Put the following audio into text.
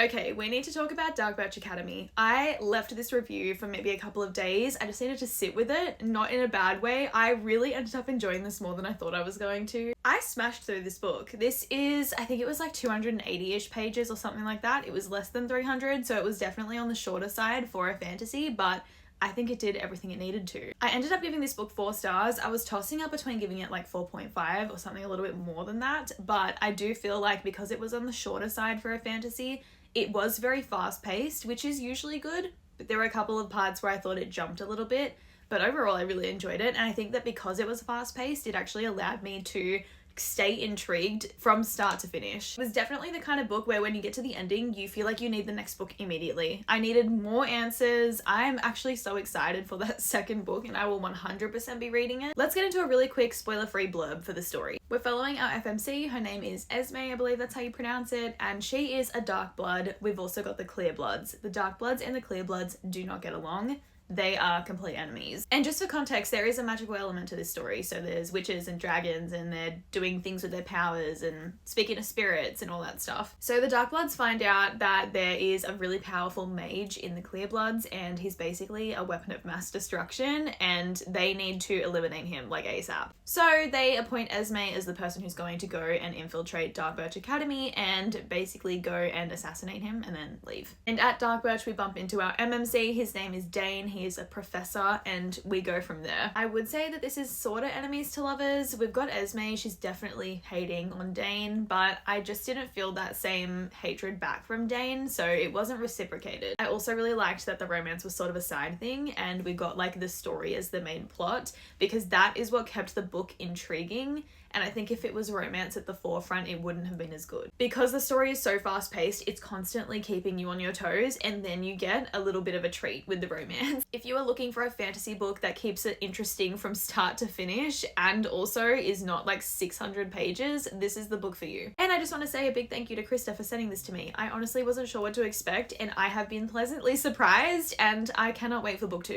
Okay, we need to talk about Darkbirch Academy. I left this review for maybe a couple of days. I just needed to sit with it, not in a bad way. I really ended up enjoying this more than I thought I was going to. I smashed through this book. This is, I think it was like 280-ish pages or something like that. It was less than 300, so it was definitely on the shorter side for a fantasy, but I think it did everything it needed to. I ended up giving this book 4 stars. I was tossing up between giving it like 4.5 or something a little bit more than that, but I do feel like because it was on the shorter side for a fantasy, it was very fast paced, which is usually good, but there were a couple of parts where I thought it jumped a little bit, but overall I really enjoyed it. And I think that because it was fast paced, it actually allowed me to stay intrigued from start to finish. It was definitely the kind of book where when you get to the ending, you feel like you need the next book immediately. I needed more answers. I'm actually so excited for that second book and I will 100% be reading it. Let's get into a really quick spoiler-free blurb for the story. We're following our FMC. Her name is Esme, I believe that's how you pronounce it, and she is a dark blood. We've also got the clear bloods. The dark bloods and the clear bloods do not get along. They are complete enemies. And just for context, there is a magical element to this story. So there's witches and dragons and they're doing things with their powers and speaking to spirits and all that stuff. So the Darkbloods find out that there is a really powerful mage in the Clearbloods and he's basically a weapon of mass destruction and they need to eliminate him like ASAP. So they appoint Esme as the person who's going to go and infiltrate Darkbirch Academy and basically go and assassinate him and then leave. And at Darkbirch we bump into our MMC. His name is Dane. He is a professor and we go from there. I would say that this is sort of enemies to lovers. We've got Esme, she's definitely hating on Dane, but I just didn't feel that same hatred back from Dane, so it wasn't reciprocated. I also really liked that the romance was sort of a side thing and we got like the story as the main plot because that is what kept the book intriguing. And I think if it was romance at the forefront, it wouldn't have been as good. Because the story is so fast paced, it's constantly keeping you on your toes and then you get a little bit of a treat with the romance. If you are looking for a fantasy book that keeps it interesting from start to finish and also is not like 600 pages, this is the book for you. And I just want to say a big thank you to Krista for sending this to me. I honestly wasn't sure what to expect and I have been pleasantly surprised and I cannot wait for book 2.